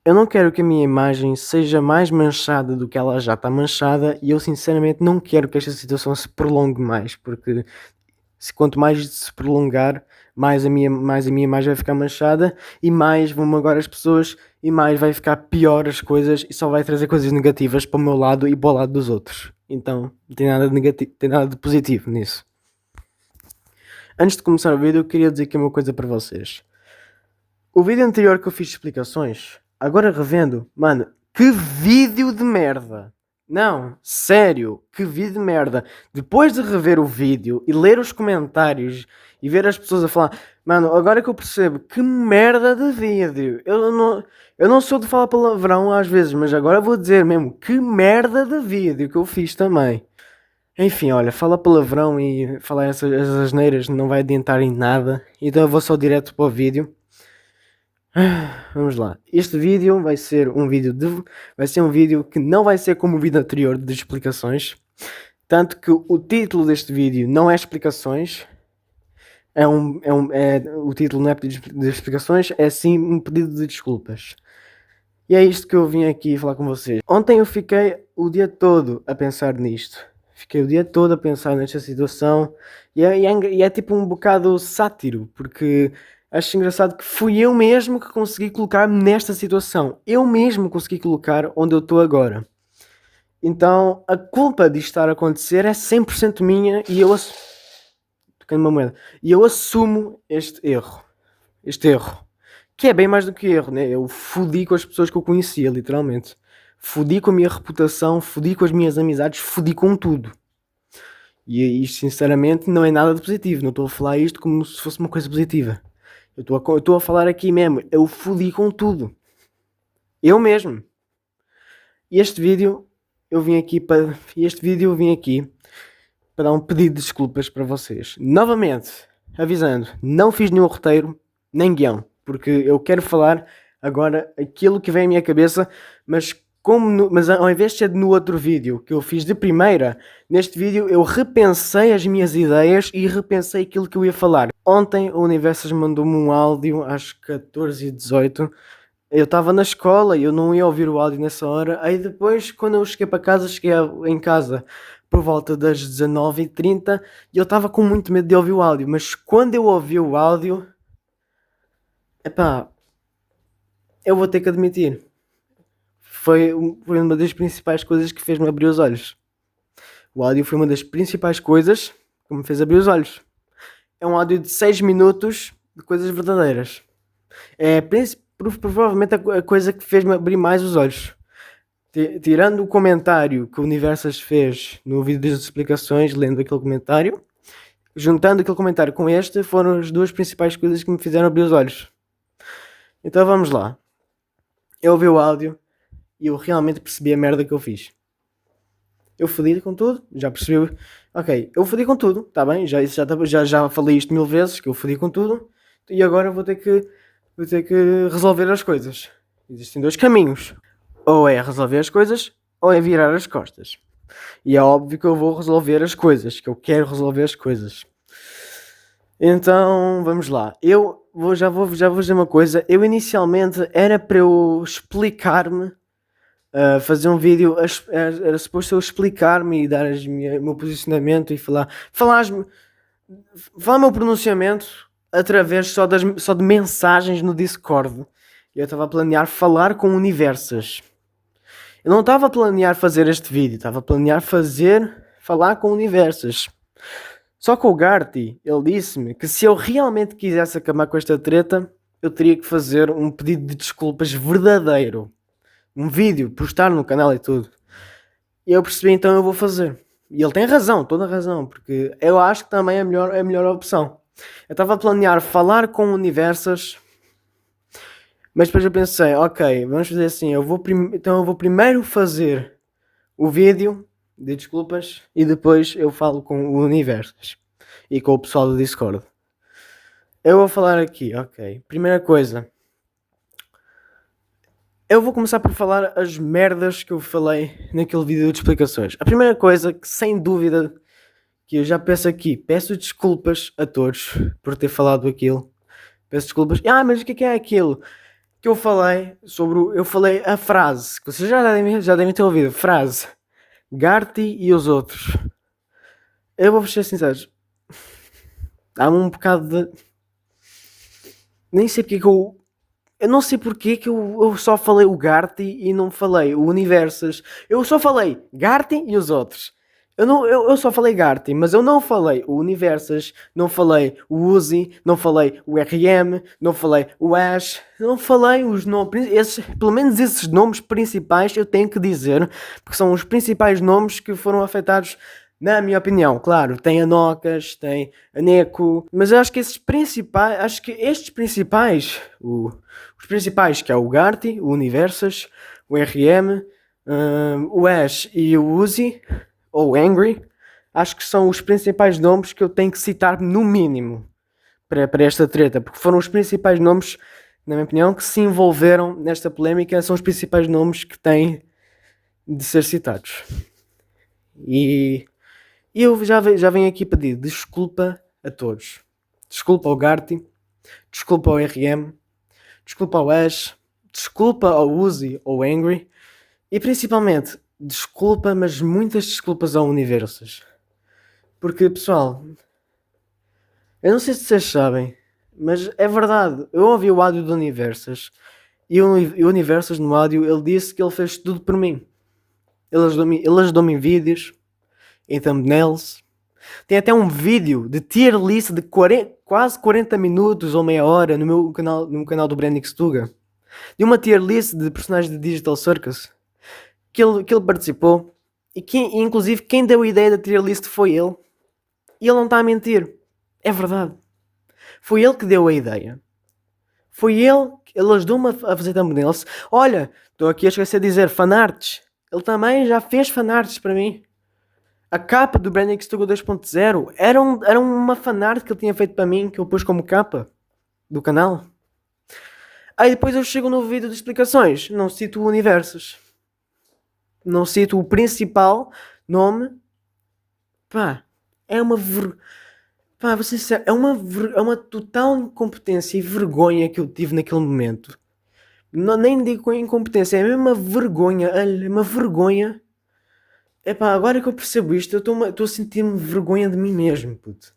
Eu não quero que a minha imagem seja mais manchada do que ela já está manchada e eu sinceramente não quero que esta situação se prolongue mais, porque quanto mais se prolongar, mais a minha imagem vai ficar manchada e mais vão magoar as pessoas e mais vai ficar pior as coisas e só vai trazer coisas negativas para o meu lado e para o lado dos outros. Então, não tem nada de negativo, tem nada de positivo nisso. Antes de começar o vídeo, eu queria dizer aqui uma coisa para vocês. O vídeo anterior que eu fiz de explicações, agora revendo, mano, que vídeo de merda! Não, sério, que vídeo de merda. Depois de rever o vídeo e ler os comentários e ver as pessoas a falar, mano, agora que eu percebo, que merda de vídeo. Eu não sou de falar palavrão às vezes, mas agora vou dizer mesmo, que merda de vídeo que eu fiz também. Enfim, olha, falar palavrão e falar essas asneiras não vai adiantar em nada, então eu vou só direto para o vídeo. Vamos lá. Este vídeo vai ser um vídeo que não vai ser como o vídeo anterior de explicações. Tanto que o título deste vídeo não é explicações. O título não é pedido de explicações, é sim um pedido de desculpas. E é isto que eu vim aqui falar com vocês. Ontem eu fiquei o dia todo a pensar nisto. Fiquei o dia todo a pensar nesta situação. E é tipo um bocado sátiro, porque acho engraçado que fui eu mesmo que consegui colocar-me nesta situação. Eu mesmo consegui colocar onde eu estou agora. Então a culpa disto estar a acontecer é 100% minha e eu tocando uma moeda. E eu assumo este erro. Este erro. Que é bem mais do que erro, né? Eu fodi com as pessoas que eu conhecia, literalmente. Fodi com a minha reputação, fodi com as minhas amizades, fodi com tudo. E isto, sinceramente, não é nada de positivo. Não estou a falar isto como se fosse uma coisa positiva. Eu estou a falar aqui mesmo. Eu fodi com tudo. Eu mesmo. E Este vídeo eu vim aqui para dar um pedido de desculpas para vocês. Novamente, avisando, não fiz nenhum roteiro, nem guião, porque eu quero falar agora aquilo que vem à minha cabeça, mas ao invés de ser no outro vídeo que eu fiz de primeira, neste vídeo eu repensei as minhas ideias e repensei aquilo que eu ia falar. Ontem o Universas mandou-me um áudio às 14h18. Eu estava na escola e eu não ia ouvir o áudio nessa hora. Aí depois, quando eu cheguei para casa, em casa por volta das 19h30 e eu estava com muito medo de ouvir o áudio. Mas quando eu ouvi o áudio, epá, eu vou ter que admitir, foi uma das principais coisas que fez-me abrir os olhos. O áudio foi uma das principais coisas que me fez abrir os olhos. É um áudio de 6 minutos de coisas verdadeiras. É provavelmente a coisa que fez-me abrir mais os olhos. Tirando o comentário que o Universas fez no vídeo das explicações, lendo aquele comentário, juntando aquele comentário com este, foram as duas principais coisas que me fizeram abrir os olhos. Então vamos lá. Eu ouvi o áudio e eu realmente percebi a merda que eu fiz. Eu fodi com tudo, já percebi. Ok, eu fodi com tudo, está bem? Já falei isto 1000 vezes, que eu fodi com tudo. E agora vou ter que resolver as coisas. Existem dois caminhos. Ou é resolver as coisas, ou é virar as costas. E é óbvio que eu vou resolver as coisas, que eu quero resolver as coisas. Então, vamos lá. Já vou dizer uma coisa. Eu inicialmente era para eu explicar-me, fazer um vídeo, era suposto eu explicar-me e dar o meu posicionamento e falar o meu pronunciamento através só de mensagens no Discord. Eu estava a planear falar com universas. Eu não estava a planear fazer este vídeo, estava a planear falar com universas. Só que o Garty, ele disse-me que se eu realmente quisesse acabar com esta treta, eu teria que fazer um pedido de desculpas verdadeiro. Um vídeo, postar no canal e tudo. E eu percebi, então eu vou fazer. E ele tem razão, toda a razão, porque eu acho que também é a melhor opção. Eu estava a planear falar com universas, mas depois eu pensei, ok, vamos fazer assim, então eu vou primeiro fazer o vídeo de desculpas e depois eu falo com o universas e com o pessoal do Discord. Eu vou falar aqui, ok. Primeira coisa, eu vou começar por falar as merdas que eu falei naquele vídeo de explicações. A primeira coisa, que sem dúvida, que eu já peço aqui, peço desculpas a todos por ter falado aquilo. Peço desculpas. Mas o que é aquilo? que eu falei sobre eu falei a frase, que vocês já devem ter ouvido, frase, Garty e os outros. Eu vou ser sincero, há um bocado de... Nem sei porque que eu não sei porque que eu só falei o Garty e não falei o Universas. Eu só falei Garty e os outros. Eu só falei Garty, mas eu não falei o Universas, não falei o Uzi, não falei o RM, não falei o Ash, não falei os nomes, pelo menos esses nomes principais eu tenho que dizer, porque são os principais nomes que foram afetados, na minha opinião. Claro, tem a Nocas, tem a Neko, mas eu acho que estes principais, os principais, que é o Garty, o Universas, o RM, o Ash e o Uzi, ou Angry, acho que são os principais nomes que eu tenho que citar no mínimo para esta treta, porque foram os principais nomes, na minha opinião, que se envolveram nesta polémica, são os principais nomes que têm de ser citados. E eu já venho aqui pedir desculpa a todos. Desculpa ao Garty, desculpa ao RM, desculpa ao Ash, desculpa ao Uzi ou Angry e principalmente desculpa, mas muitas desculpas ao Universas. Porque, pessoal, eu não sei se vocês sabem, mas é verdade. Eu ouvi o áudio do Universas e o Universas no áudio ele disse que ele fez tudo por mim. Ele ajudou-me em vídeos, em thumbnails. Tem até um vídeo de tier list de quase 40 minutos ou meia hora no meu canal do Brandix Stuga. De uma tier list de personagens de Digital Circus que ele participou. E inclusive quem deu a ideia da tier list foi ele. E ele não está a mentir. É verdade. Foi ele que deu a ideia. Foi ele ajudou-me a fazer thumbnails. Olha, estou aqui a esquecer de dizer fanarts. Ele também já fez fanarts para mim. A capa do Branding Studio 2.0 era uma fanart que ele tinha feito para mim, que eu pus como capa do canal. Aí depois eu chego no vídeo de explicações, não cito o Universos. Não cito o principal nome. Pá, é uma Pá, vou ser sincero, é uma total incompetência e vergonha que eu tive naquele momento. Não, nem digo incompetência, é mesmo uma vergonha. Olha, uma vergonha. Epá, agora que eu percebo isto, eu estou a sentir-me vergonha de mim mesmo, puto.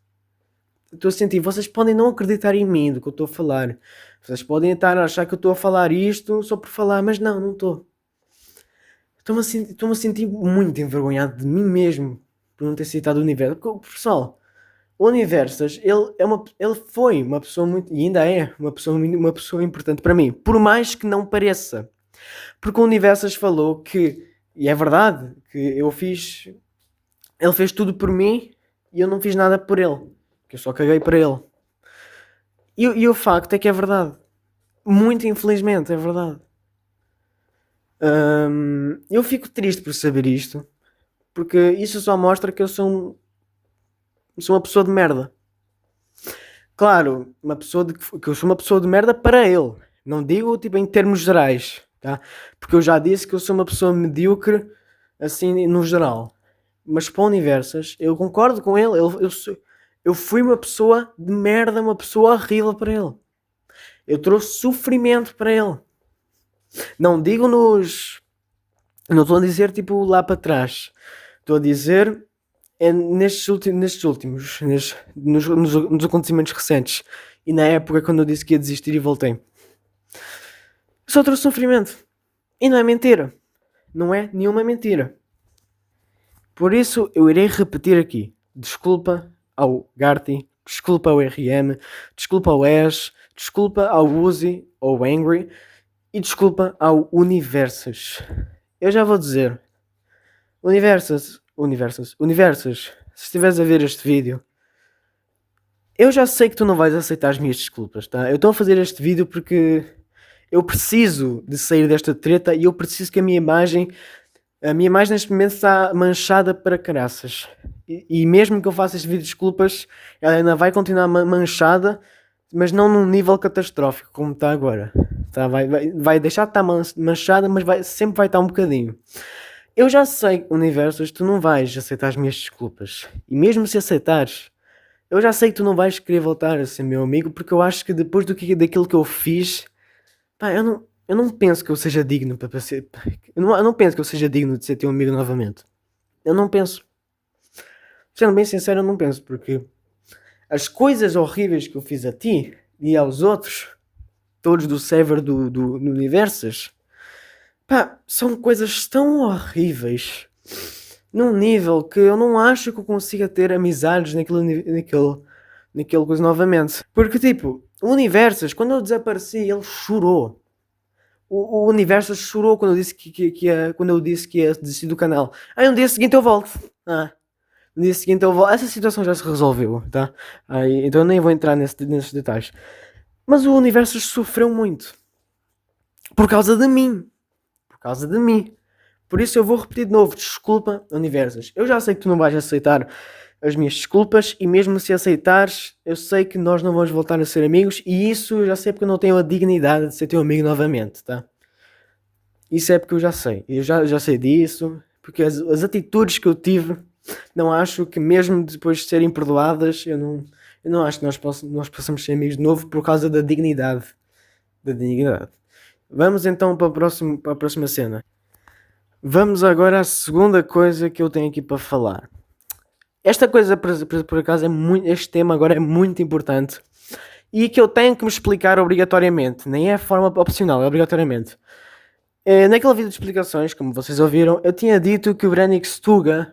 Estou a sentir, vocês podem não acreditar em mim do que eu estou a falar. Vocês podem estar a achar que eu estou a falar isto só por falar, mas não estou. Estou-me a sentir muito envergonhado de mim mesmo por não ter citado o Universo. Porque, pessoal, o Universas, ele foi uma pessoa muito, e ainda é uma pessoa importante para mim, por mais que não pareça. Porque o Universas falou que, e é verdade, que ele fez tudo por mim e eu não fiz nada por ele, que eu só caguei para ele. E o facto é que é verdade. Muito infelizmente é verdade. Eu fico triste por saber isto, porque isso só mostra que eu sou uma pessoa de merda. Claro, que eu sou uma pessoa de merda para ele. Não digo tipo em termos gerais, tá? Porque eu já disse que eu sou uma pessoa medíocre assim no geral. Mas para o Universas, eu concordo com ele. Eu fui uma pessoa de merda, uma pessoa horrível para ele. Eu trouxe sofrimento para ele. Não digo não estou a dizer tipo lá para trás. Estou a dizer nestes últimos, nos acontecimentos recentes. E na época quando eu disse que ia desistir e voltei. Só trouxe sofrimento. E não é mentira. Não é nenhuma mentira. Por isso eu irei repetir aqui. Desculpa ao Garty, desculpa ao RM, desculpa ao Ash, desculpa ao Uzi ou Angry e desculpa ao Universas. Eu já vou dizer. Universas, se estiveres a ver este vídeo, eu já sei que tu não vais aceitar as minhas desculpas, tá? Eu estou a fazer este vídeo porque eu preciso de sair desta treta e eu preciso que a minha imagem neste momento está manchada para caraças. E mesmo que eu faça este vídeo de desculpas, ela ainda vai continuar manchada, mas não num nível catastrófico como está agora. Tá? Vai deixar de estar manchada, mas sempre vai estar um bocadinho. Eu já sei, Universos, tu não vais aceitar as minhas desculpas. E mesmo se aceitares, eu já sei que tu não vais querer voltar a ser meu amigo, porque eu acho que depois daquilo que eu fiz, Pá, eu não penso que eu seja digno para ser. Eu não penso que eu seja digno de ser teu amigo novamente. Eu não penso. Sendo bem sincero, eu não penso, porque as coisas horríveis que eu fiz a ti e aos outros, todos do server do Universas, pá, são coisas tão horríveis, num nível que eu não acho que eu consiga ter amizades naquele coisa novamente. Porque, tipo, o Universas, quando eu desapareci, ele chorou. O Universas chorou quando eu disse quando eu disse que ia desistir do canal. Aí no dia seguinte eu volto. No dia seguinte eu volto. Essa situação já se resolveu, tá? Aí, então eu nem vou entrar nesses detalhes. Mas o Universas sofreu muito. Por causa de mim. Por causa de mim. Por isso eu vou repetir de novo, desculpa, Universas. Eu já sei que tu não vais aceitar as minhas desculpas e mesmo se aceitares, eu sei que nós não vamos voltar a ser amigos e isso eu já sei porque eu não tenho a dignidade de ser teu amigo novamente, tá? Isso é porque eu já sei. Eu já sei disso, porque as atitudes que eu tive, não acho que mesmo depois de serem perdoadas, eu não acho que nós possamos ser amigos de novo por causa da dignidade. Da dignidade. Vamos então para a próxima cena. Vamos agora à segunda coisa que eu tenho aqui para falar. Esta coisa, por acaso, este tema agora é muito importante e que eu tenho que me explicar obrigatoriamente. Nem é forma opcional, é obrigatoriamente. Naquele vídeo de explicações, como vocês ouviram, eu tinha dito que o Branix Tuga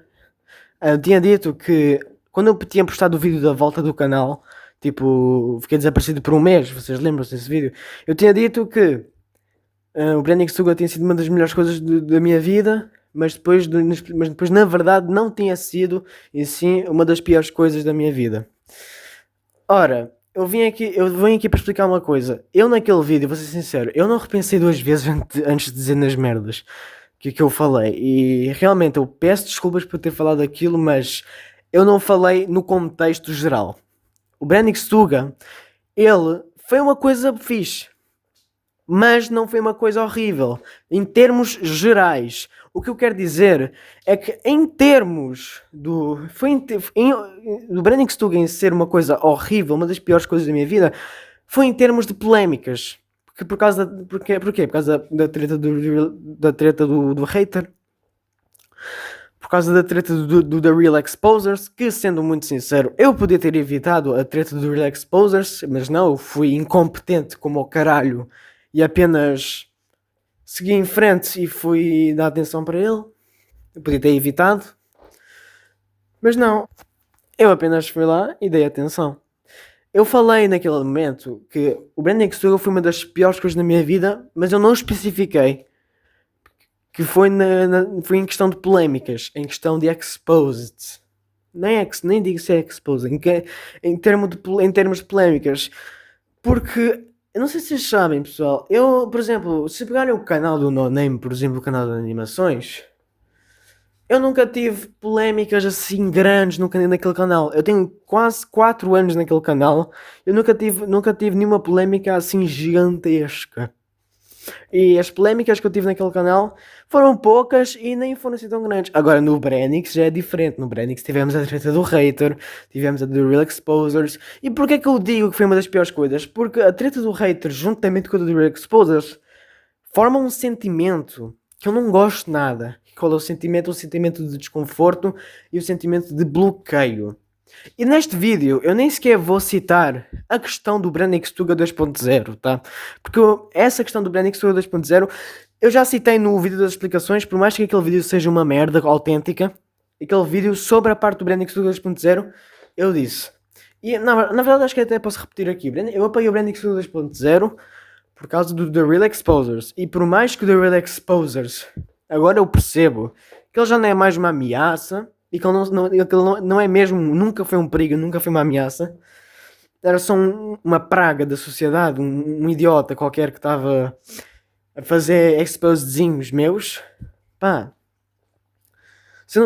tinha dito que quando eu tinha postado o vídeo da volta do canal, tipo, fiquei desaparecido por um mês, vocês lembram-se desse vídeo? Eu tinha dito que o Branix Tuga tinha sido uma das melhores coisas da minha vida, mas depois na verdade não tinha sido, e sim, uma das piores coisas da minha vida. Ora, eu venho aqui para explicar uma coisa. Eu naquele vídeo, vou ser sincero, eu não repensei duas vezes antes de dizer nas merdas que eu falei. E realmente eu peço desculpas por ter falado aquilo, mas eu não falei no contexto geral. O Branix Tuga, ele foi uma coisa fixe, mas não foi uma coisa horrível. Em termos gerais, o que eu quero dizer é que em termos do Branding Stuga em ser uma coisa horrível, uma das piores coisas da minha vida, foi em termos de polémicas. Porquê? Por causa da treta do hater. Por causa da treta do The Real Exposers, que sendo muito sincero, eu podia ter evitado a treta do Real Exposers, mas não, eu fui incompetente como o caralho e apenas segui em frente e fui dar atenção para ele. Eu podia ter evitado, mas não, eu apenas fui lá e dei atenção. Eu falei naquele momento que o Branding Stuga foi uma das piores coisas da minha vida, mas eu não especifiquei que foi em questão de polémicas, em questão de exposed. Nem digo se é exposed, em termos de polémicas. Porque, eu não sei se vocês sabem, pessoal, eu, por exemplo, se pegarem o canal do No Name, por exemplo, o canal de animações, eu nunca tive polémicas assim grandes naquele canal. Eu tenho quase 4 anos naquele canal, eu nunca tive nenhuma polémica assim gigantesca. E as polémicas que eu tive naquele canal foram poucas e nem foram assim tão grandes. Agora no Brenix já é diferente. No Brenix tivemos a treta do hater, tivemos a do Real Exposers. E porquê que eu digo que foi uma das piores coisas? Porque a treta do hater, juntamente com a do Real Exposers, forma um sentimento que eu não gosto nada. Qual é o sentimento? O sentimento de desconforto e o sentimento de bloqueio. E neste vídeo eu nem sequer vou citar a questão do Branding Stuga 2.0, tá? Porque essa questão do Branding Stuga 2.0 eu já citei no vídeo das explicações, por mais que aquele vídeo seja uma merda autêntica, aquele vídeo sobre a parte do Branding Stuga 2.0, eu disse. E na verdade acho que até posso repetir aqui. Eu apoio o Branding Stuga 2.0 por causa do The Real Exposers. E por mais que o The Real Exposers, agora eu percebo que ele já não é mais uma ameaça e que ele não é mesmo, nunca foi um perigo, nunca foi uma ameaça. Era só uma praga da sociedade, um idiota qualquer que estava a fazer exposezinhos meus. Pá, se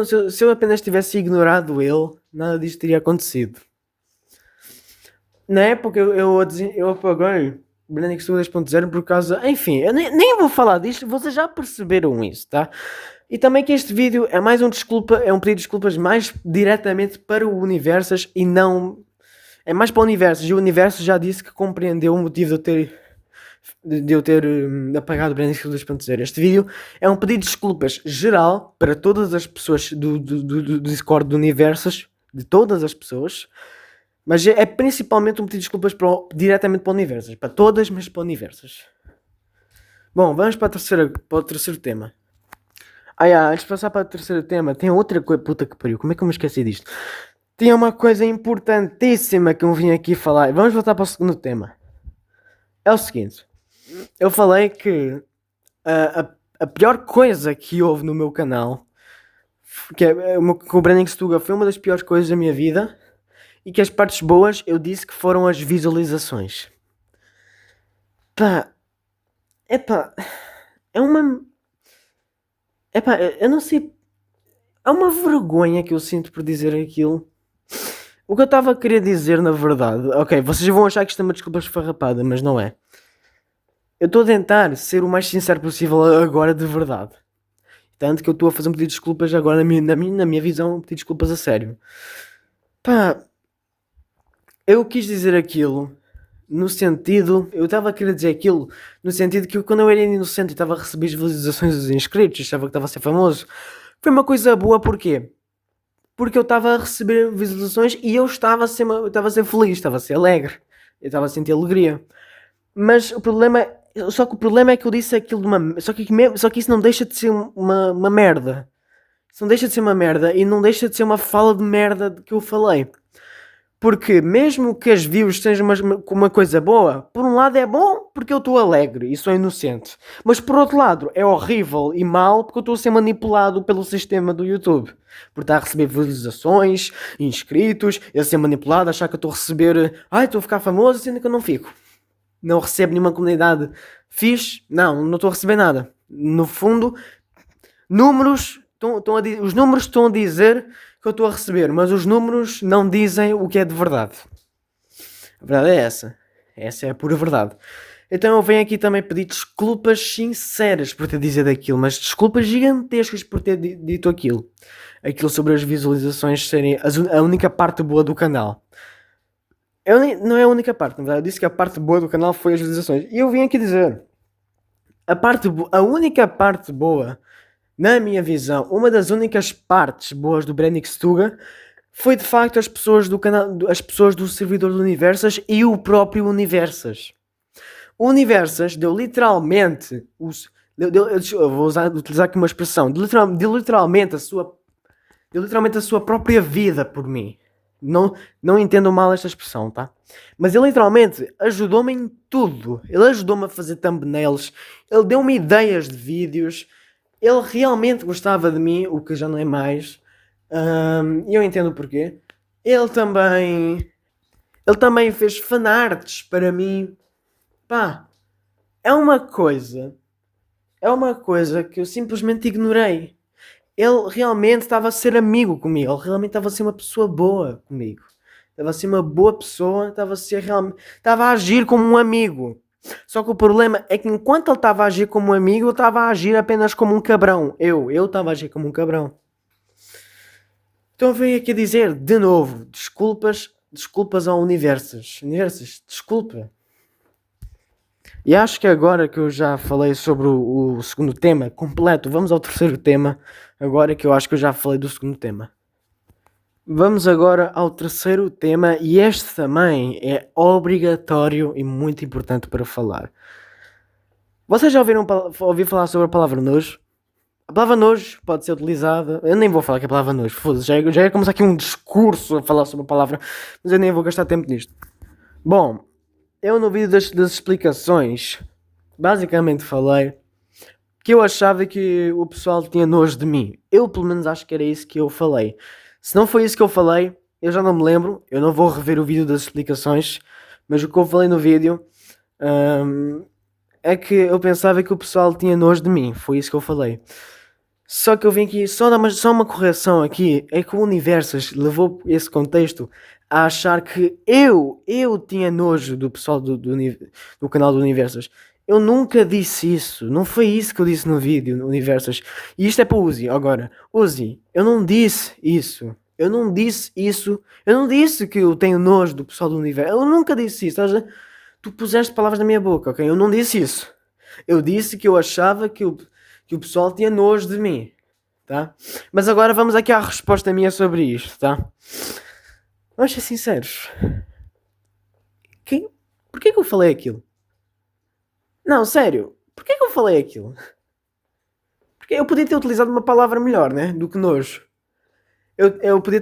eu apenas tivesse ignorado ele, nada disto teria acontecido. Na época eu apaguei o Branding Studio 2.0 por causa... Enfim, eu nem vou falar disto, vocês já perceberam isso, tá? E também que este vídeo é mais um desculpa, é um pedido de desculpas mais diretamente para o Universas e não... É mais para o Universas, e o Universo já disse que compreendeu o motivo de eu ter de eu ter apagado o Branding School 2.0. Este vídeo é um pedido de desculpas geral para todas as pessoas do Discord do Universos, de todas as pessoas, mas é principalmente um pedido de desculpas diretamente para o Universos, para todas, mas para o Universos. Bom, vamos para o terceiro tema. Antes de passar para o terceiro tema, tem outra coisa, puta que pariu, como é que eu me esqueci disto? Tinha uma coisa importantíssima que eu vim aqui falar. Vamos voltar para o segundo tema. É o seguinte, eu falei que a pior coisa que houve no meu canal, que o Branding Stuga foi uma das piores coisas da minha vida, e que as partes boas eu disse que foram as visualizações. Pá, é uma... eu não sei, é uma vergonha que eu sinto por dizer aquilo. O que eu estava a querer dizer, na verdade, ok, vocês vão achar que isto é uma desculpa esfarrapada, mas não é. Eu estou a tentar ser o mais sincero possível agora, de verdade. Tanto que eu estou a fazer um pedido de desculpas agora, na minha visão, um pedido de desculpas a sério. Pá, eu quis dizer aquilo no sentido... Eu estava a querer dizer aquilo no sentido que quando eu era inocente e estava a receber as visualizações dos inscritos, achava que estava a ser famoso, foi uma coisa boa, porquê? Porque eu estava a receber visualizações e eu estava a ser feliz, estava a ser alegre, eu estava a sentir alegria. Mas o problema é que eu disse aquilo de uma... Só que isso não deixa de ser uma merda. Isso não deixa de ser uma merda e não deixa de ser uma fala de merda que eu falei. Porque mesmo que as views sejam uma coisa boa, por um lado é bom porque eu estou alegre e sou inocente. Mas por outro lado é horrível e mau porque eu estou a ser manipulado pelo sistema do YouTube. Por estar a receber visualizações, inscritos, a ser manipulado, achar que eu estou a receber... estou a ficar famoso, sendo que eu não fico. Não recebo nenhuma comunidade fixe. Não estou a receber nada. No fundo, os números estão a dizer que eu estou a receber, mas os números não dizem o que é de verdade. A verdade é essa. Essa é a pura verdade. Então eu venho aqui também pedir desculpas sinceras por ter dito aquilo, mas desculpas gigantescas por ter dito aquilo. Aquilo sobre as visualizações serem a única parte boa do canal. Não é a única parte, na verdade. Eu disse que a parte boa do canal foi as visualizações. E eu vim aqui dizer, a única parte boa, na minha visão, uma das únicas partes boas do Branding Stuga foi de facto as pessoas do canal, as pessoas do servidor do Universas e o próprio Universas. O Universas deu literalmente eu vou utilizar aqui uma expressão, deu literalmente a sua própria vida por mim. Não entendam mal esta expressão, tá? Mas ele literalmente ajudou-me em tudo. Ele ajudou-me a fazer thumbnails, ele deu-me ideias de vídeos, ele realmente gostava de mim, o que já não é mais. E eu entendo o porquê. Ele também fez fanarts para mim. Pá, é uma coisa que eu simplesmente ignorei. Ele realmente estava a ser amigo comigo, ele realmente estava a ser uma pessoa boa comigo. Estava a ser uma boa pessoa, estava a agir como um amigo. Só que o problema é que enquanto ele estava a agir como um amigo, eu estava a agir apenas como um cabrão. Eu estava a agir como um cabrão. Então eu venho aqui dizer, de novo, desculpas ao Universas. Universas, desculpa. E acho que agora que eu já falei sobre o segundo tema completo, vamos ao terceiro tema. Agora que eu acho que eu já falei do segundo tema. Vamos agora ao terceiro tema, e este também é obrigatório e muito importante para falar. Vocês já ouviram falar sobre a palavra nojo? A palavra nojo pode ser utilizada... Eu nem vou falar que é a palavra nojo, foda-se, já é começar aqui um discurso a falar sobre a palavra, mas eu nem vou gastar tempo nisto. Bom, eu no vídeo das explicações, basicamente falei que eu achava que o pessoal tinha nojo de mim. Eu pelo menos acho que era isso que eu falei. Se não foi isso que eu falei, eu já não me lembro. Eu não vou rever o vídeo das explicações, mas o que eu falei no vídeo é que eu pensava que o pessoal tinha nojo de mim. Foi isso que eu falei. Só que eu vim aqui, só uma correção aqui, é que o Universas levou esse contexto a achar que eu tinha nojo do pessoal do canal do Universas. Eu nunca disse isso, não foi isso que eu disse no vídeo, no Universas. E isto é para o Uzi, agora. Uzi, eu não disse isso. Eu não disse que eu tenho nojo do pessoal do Universo. Eu nunca disse isso, estás a... tu puseste palavras na minha boca, ok? Eu não disse isso. Eu disse que eu achava que o pessoal tinha nojo de mim, tá? Mas agora vamos aqui à resposta minha sobre isto, tá? Vamos ser sinceros. Porquê que eu falei aquilo? Não, sério. Porquê que eu falei aquilo? Porque eu podia ter utilizado uma palavra melhor, né? Do que nojo. Eu podia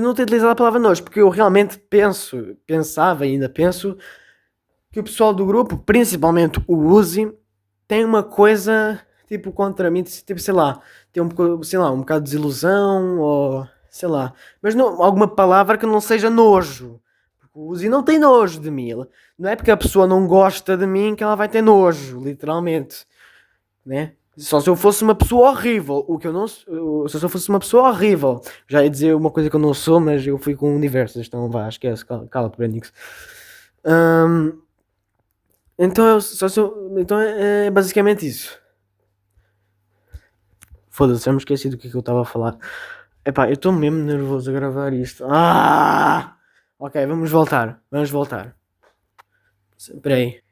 não ter utilizado a palavra nojo, porque eu realmente pensava e ainda penso que o pessoal do grupo, principalmente o Uzi, tem uma coisa tipo contra mim, tipo, sei lá, tem sei lá, um bocado de desilusão ou sei lá, mas não, alguma palavra que não seja nojo. Porque o Uzi não tem nojo de mim. Não é porque a pessoa não gosta de mim que ela vai ter nojo, literalmente, né? Só se eu fosse uma pessoa horrível, o que eu não sou, se eu fosse uma pessoa horrível, já ia dizer uma coisa que eu não sou, mas eu fui com universos, então vá, esquece, cala-te, Brandix. Então, então é basicamente isso. Foda-se, já me esqueci do que é que eu estava a falar. Epá, eu estou mesmo nervoso a gravar isto. Ok, vamos voltar. Vamos voltar. Espera aí.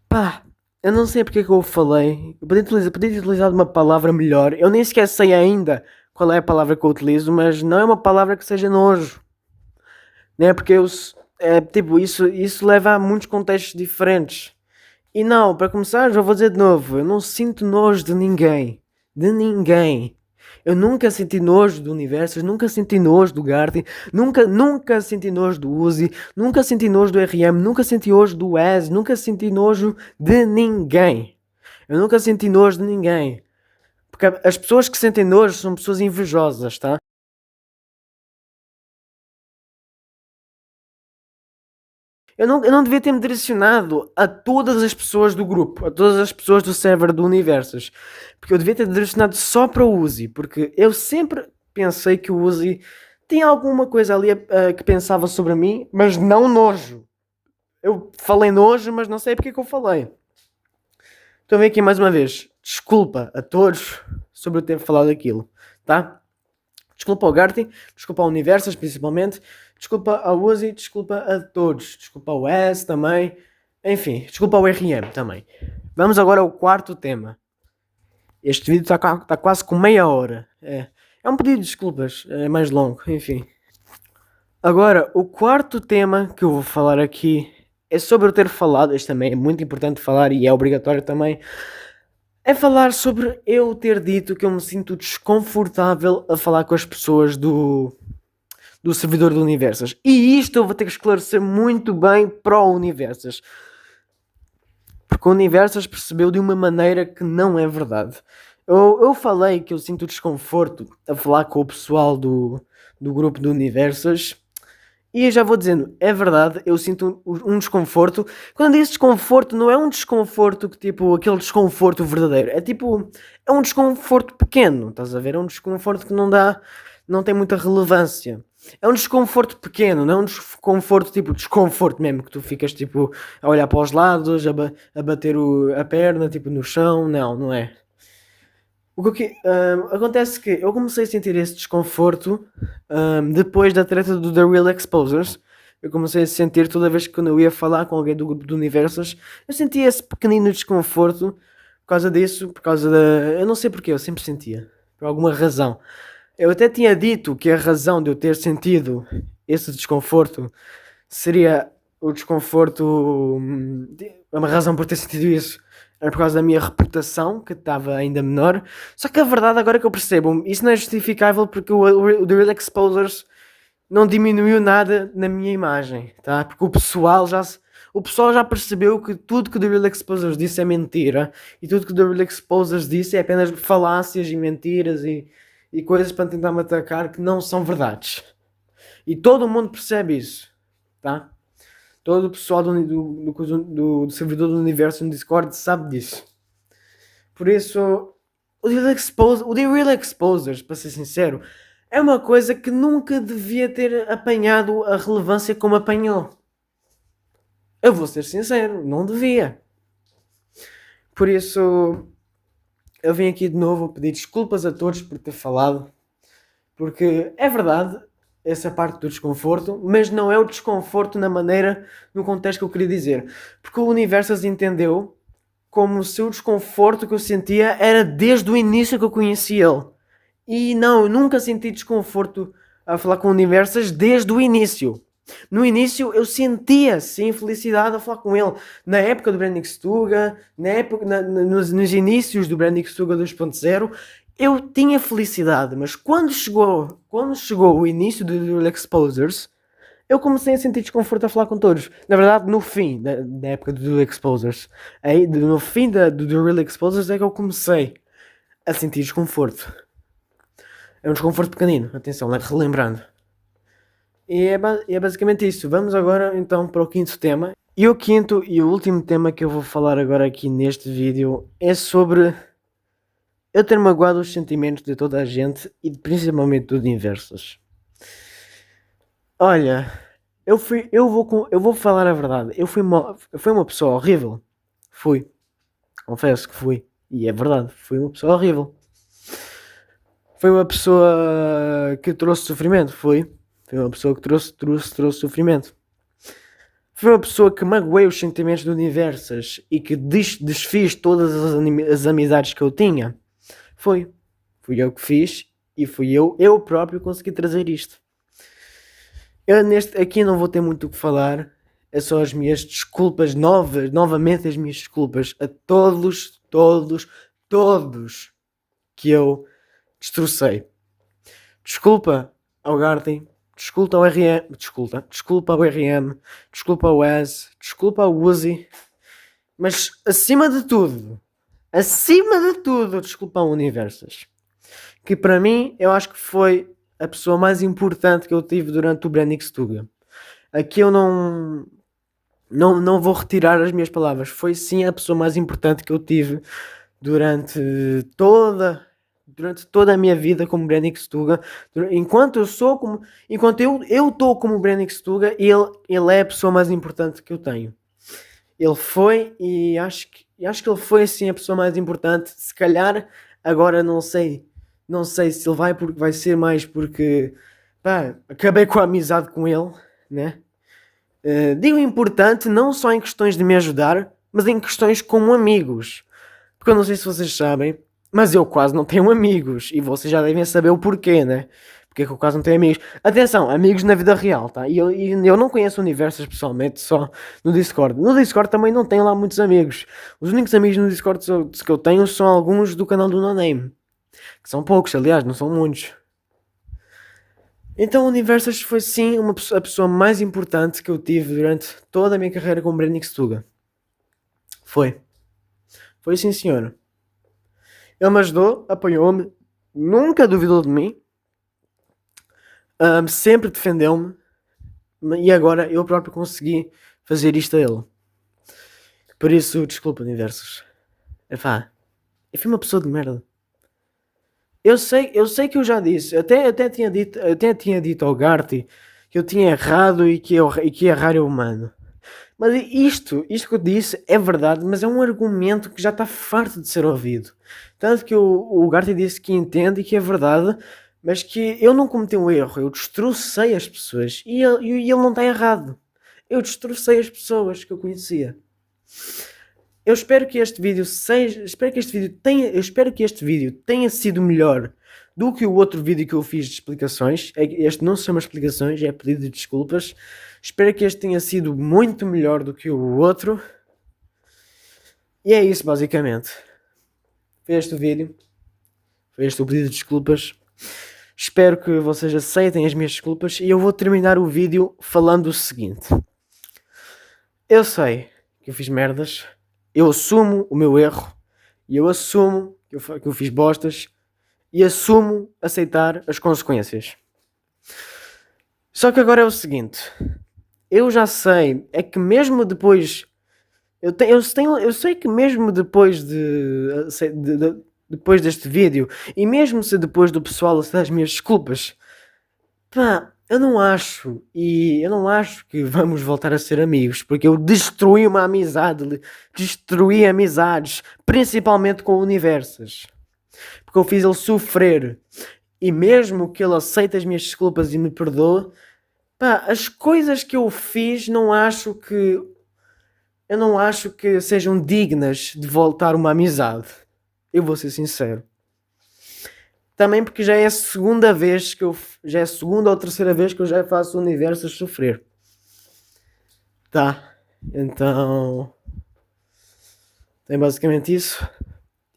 Pá, eu não sei porque é que eu falei. Eu podia ter utilizado uma palavra melhor. Eu nem sequer sei ainda qual é a palavra que eu utilizo, mas não é uma palavra que seja nojo. Né? Porque tipo, isso leva a muitos contextos diferentes. E não, para começar, já vou dizer de novo, eu não sinto nojo de ninguém. De ninguém. Eu nunca senti nojo do Universo, nunca senti nojo do Garten, nunca senti nojo do Uzi, nunca senti nojo do RM, nunca senti nojo do Wes, nunca senti nojo de ninguém. Eu nunca senti nojo de ninguém. Porque as pessoas que sentem nojo são pessoas invejosas, tá? Eu não devia ter-me direcionado a todas as pessoas do grupo, a todas as pessoas do server do Universos. Porque eu devia ter direcionado só para o Uzi. Porque eu sempre pensei que o Uzi tinha alguma coisa ali que pensava sobre mim, mas não nojo. Eu falei nojo, mas não sei porque é que eu falei. Então vem aqui mais uma vez. Desculpa a todos sobre eu ter falado aquilo, tá? Desculpa ao Garty, desculpa ao Universas principalmente, desculpa ao Uzi, desculpa a todos, desculpa ao S também, enfim, desculpa ao RM também. Vamos agora ao quarto tema. Este vídeo está quase com meia hora. É um pedido de desculpas, é mais longo, enfim. Agora, o quarto tema que eu vou falar aqui é sobre eu ter falado, este também é muito importante falar e é obrigatório também, é falar sobre eu ter dito que eu me sinto desconfortável a falar com as pessoas do servidor do Universas. E isto eu vou ter que esclarecer muito bem para o Universas. Porque o Universas percebeu de uma maneira que não é verdade. Eu falei que eu sinto desconforto a falar com o pessoal do grupo do Universas. E eu já vou dizendo, é verdade, eu sinto um desconforto. Quando eu digo desconforto, não é um desconforto que tipo aquele desconforto verdadeiro. É tipo, é um desconforto pequeno, estás a ver? É um desconforto que não tem muita relevância. É um desconforto pequeno, não é um desconforto tipo desconforto mesmo, que tu ficas tipo a olhar para os lados, a bater a perna tipo no chão. Não é. O que acontece que eu comecei a sentir esse desconforto depois da treta do The Real Exposers. Eu comecei a sentir toda vez que quando eu ia falar com alguém do grupo do Universas, eu sentia esse pequenino desconforto por causa disso, por causa da. Eu não sei porquê, eu sempre sentia, por alguma razão. Eu até tinha dito que a razão de eu ter sentido esse desconforto seria o desconforto. Uma razão por ter sentido isso era por causa da minha reputação, que estava ainda menor. Só que a verdade, agora que eu percebo, isso não é justificável porque o The Real Exposers não diminuiu nada na minha imagem, tá? Porque o pessoal já percebeu que tudo que o The Real Exposers disse é mentira e tudo que o The Real Exposers disse é apenas falácias e mentiras e coisas para tentar me atacar que não são verdades. E todo mundo percebe isso, tá? Todo o pessoal do servidor do universo no Discord sabe disso. Por isso, o The Real Exposers, para ser sincero, é uma coisa que nunca devia ter apanhado a relevância como apanhou. Eu vou ser sincero, não devia. Por isso, eu vim aqui de novo pedir desculpas a todos por ter falado. Porque é verdade, essa parte do desconforto, mas não é o desconforto na maneira, no contexto que eu queria dizer. Porque o Universas entendeu como se o desconforto que eu sentia era desde o início que eu conheci ele. E não, eu nunca senti desconforto a falar com o Universas desde o início. No início eu sentia sim felicidade a falar com ele. Na época do Branding Stuga, nos inícios do Branding Stuga 2.0, eu tinha felicidade, mas quando chegou o início do Real Exposers, eu comecei a sentir desconforto a falar com todos. Na verdade, no fim da época do Real Exposers, no fim do Real Exposers é que eu comecei a sentir desconforto. É um desconforto pequenino, atenção, relembrando. E é basicamente isso. Vamos agora então para o quinto tema. E o quinto e o último tema que eu vou falar agora aqui neste vídeo é sobre eu ter magoado os sentimentos de toda a gente e principalmente do Universas. Olha, eu vou falar a verdade. Eu fui uma pessoa horrível. Fui. Confesso que fui. E é verdade, fui uma pessoa horrível. Foi uma pessoa que trouxe sofrimento, foi. Foi uma pessoa que trouxe sofrimento. Foi uma pessoa que magoei os sentimentos do Universas e que desfiz todas as amizades que eu tinha. Fui eu que fiz e fui eu próprio consegui trazer isto. Aqui não vou ter muito o que falar. É só as minhas desculpas novamente as minhas desculpas a todos que eu destrocei. Desculpa ao Gartin, desculpa ao RM, desculpa ao RM, desculpa ao Wes, desculpa ao Uzi, mas acima de tudo, desculpa ao Universas, que para mim eu acho que foi a pessoa mais importante que eu tive durante o Branding Stuga. Aqui eu não vou retirar as minhas palavras, foi sim a pessoa mais importante que eu tive durante toda a minha vida como Branding Stuga. Enquanto eu estou como Branding Stuga, ele é a pessoa mais importante que eu tenho. Ele foi e acho que ele foi assim a pessoa mais importante. Se calhar agora não sei se ele vai ser mais porque acabei com a amizade com ele, né? Digo importante não só em questões de me ajudar, mas em questões como amigos. Porque eu não sei se vocês sabem, mas eu quase não tenho amigos. E vocês já devem saber o porquê, né? Porque é que eu quase não tenho amigos. Atenção, amigos na vida real, tá? E eu não conheço o Universas pessoalmente, só no Discord. No Discord também não tenho lá muitos amigos. Os únicos amigos no Discord que eu tenho são alguns do canal do No Name. Que são poucos, aliás, não são muitos. Então o Universas foi sim a pessoa mais importante que eu tive durante toda a minha carreira com o Branding Stuga. Foi sim, senhor. Ele me ajudou, apoiou-me, nunca duvidou de mim, sempre defendeu-me, e agora eu próprio consegui fazer isto a ele. Por isso, desculpa, Universos. Eu fui uma pessoa de merda. Eu sei que eu já disse, até tinha dito ao Garty que eu tinha errado e que errar é humano. Mas isto que eu disse é verdade, mas é um argumento que já está farto de ser ouvido. Tanto que o Garty disse que entende e que é verdade, mas que eu não cometi um erro, eu destrocei as pessoas e ele não está errado. Eu destrocei as pessoas que eu conhecia. Eu espero que este vídeo tenha sido melhor do que o outro vídeo que eu fiz de explicações. Este não se chama explicações, é pedido de desculpas. Espero que este tenha sido muito melhor do que o outro. E é isso, basicamente. Foi este o vídeo. Foi este o pedido de desculpas. Espero que vocês aceitem as minhas desculpas. E eu vou terminar o vídeo falando o seguinte. Eu sei que eu fiz merdas. Eu assumo o meu erro. E eu assumo que eu fiz bostas. E assumo aceitar as consequências. Só que agora é o seguinte. Eu já sei, é que mesmo depois, eu sei que mesmo depois depois deste vídeo, e mesmo se depois do pessoal aceitar as minhas desculpas, eu não acho que vamos voltar a ser amigos, porque eu destruí uma amizade, destruí amizades, principalmente com Universas, porque eu fiz ele sofrer. e mesmo que ele aceite as minhas desculpas e me perdoe, pá, as coisas que eu fiz eu não acho que sejam dignas de voltar uma amizade. Eu vou ser sincero. Também porque já é a segunda vez já é a segunda ou terceira vez que eu já faço o universo sofrer. Tá. Então, é basicamente isso.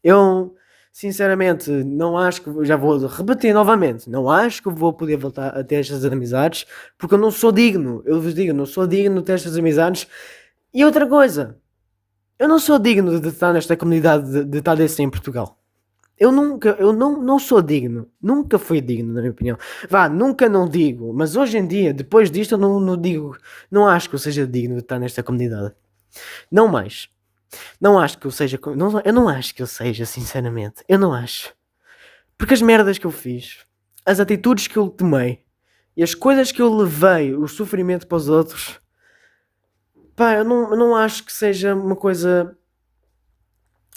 Eu, sinceramente, não acho que. Já vou repetir novamente. Não acho que vou poder voltar a ter estas amizades. Porque eu não sou digno. Eu vos digo, não sou digno de ter estas amizades. E outra coisa. Eu não sou digno de estar nesta comunidade de estar desse em Portugal. Eu não sou digno. Nunca fui digno, na minha opinião. Vá, nunca não digo. Mas hoje em dia, depois disto, eu não digo. Não acho que eu seja digno de estar nesta comunidade. Não mais. Não acho que eu seja. Eu não acho que eu seja, sinceramente. Eu não acho. Porque as merdas que eu fiz, as atitudes que eu tomei e as coisas que eu levei, o sofrimento para os outros, pá, eu não acho que seja uma coisa.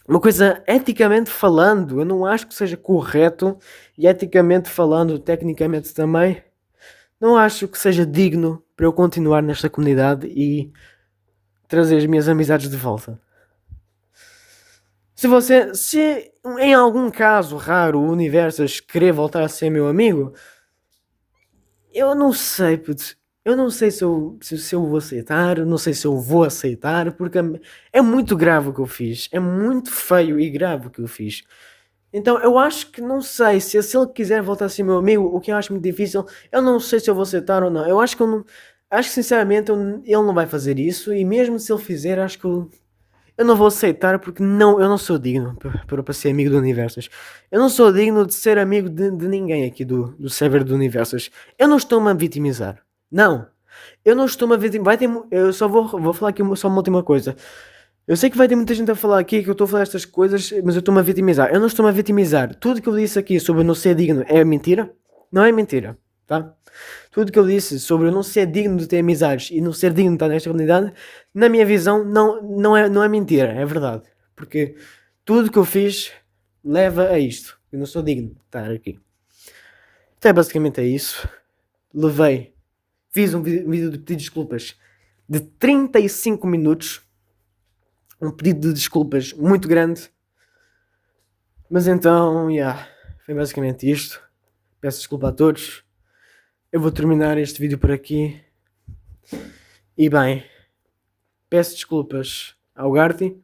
Uma coisa eticamente falando, eu não acho que seja correto e eticamente falando, tecnicamente também, não acho que seja digno para eu continuar nesta comunidade e trazer as minhas amizades de volta. Se em algum caso raro o Universas querer voltar a ser meu amigo, eu não sei, putz, eu não sei se eu vou aceitar, não sei se eu vou aceitar, porque é muito grave o que eu fiz, é muito feio e grave o que eu fiz. Então eu acho que não sei se ele quiser voltar a ser meu amigo, o que eu acho muito difícil, eu não sei se eu vou aceitar ou não. Eu acho que eu não, acho que sinceramente ele não vai fazer isso e mesmo se ele fizer, acho que eu não vou aceitar porque eu não sou digno para ser amigo do Universas. Eu não sou digno de ser amigo de ninguém aqui do server do Universas. Eu não estou-me a vitimizar. Não. Eu não estou-me a vitimizar. Eu só vou falar aqui só uma última coisa. Eu sei que vai ter muita gente a falar aqui que eu estou a falar estas coisas, mas eu estou-me a vitimizar. Eu não estou-me a vitimizar. Tudo que eu disse aqui sobre não ser digno é mentira? Não é mentira, tá? Tudo que eu disse sobre eu não ser digno de ter amizades e não ser digno de estar nesta comunidade, na minha visão, não é mentira, é verdade. Porque tudo que eu fiz leva a isto. Eu não sou digno de estar aqui. Então, basicamente é isso. Fiz um vídeo de pedido de desculpas de 35 minutos. Um pedido de desculpas muito grande. Mas então, foi basicamente isto. Peço desculpa a todos. Eu vou terminar este vídeo por aqui. E bem, peço desculpas ao Garty,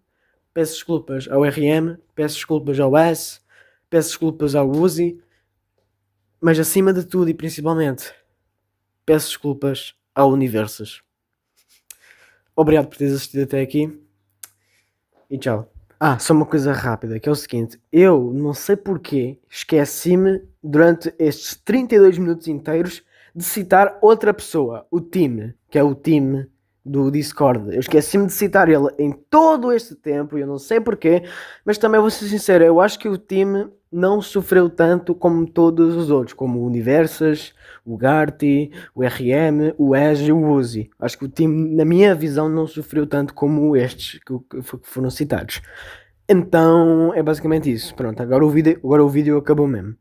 peço desculpas ao RM, peço desculpas ao S, peço desculpas ao Uzi, mas acima de tudo e principalmente, peço desculpas ao Universas. Obrigado por teres assistido até aqui e tchau. Só uma coisa rápida, que é o seguinte, eu não sei porquê, esqueci-me durante estes 32 minutos inteiros de citar outra pessoa, o time, que é o time do Discord. Eu esqueci-me de citar ele em todo este tempo, eu não sei porquê, mas também vou ser sincero, eu acho que o time não sofreu tanto como todos os outros, como o Universas, o Garty, o RM, o Edge e o Uzi. Acho que o time, na minha visão, não sofreu tanto como estes que foram citados. Então é basicamente isso. Pronto, agora o vídeo acabou mesmo.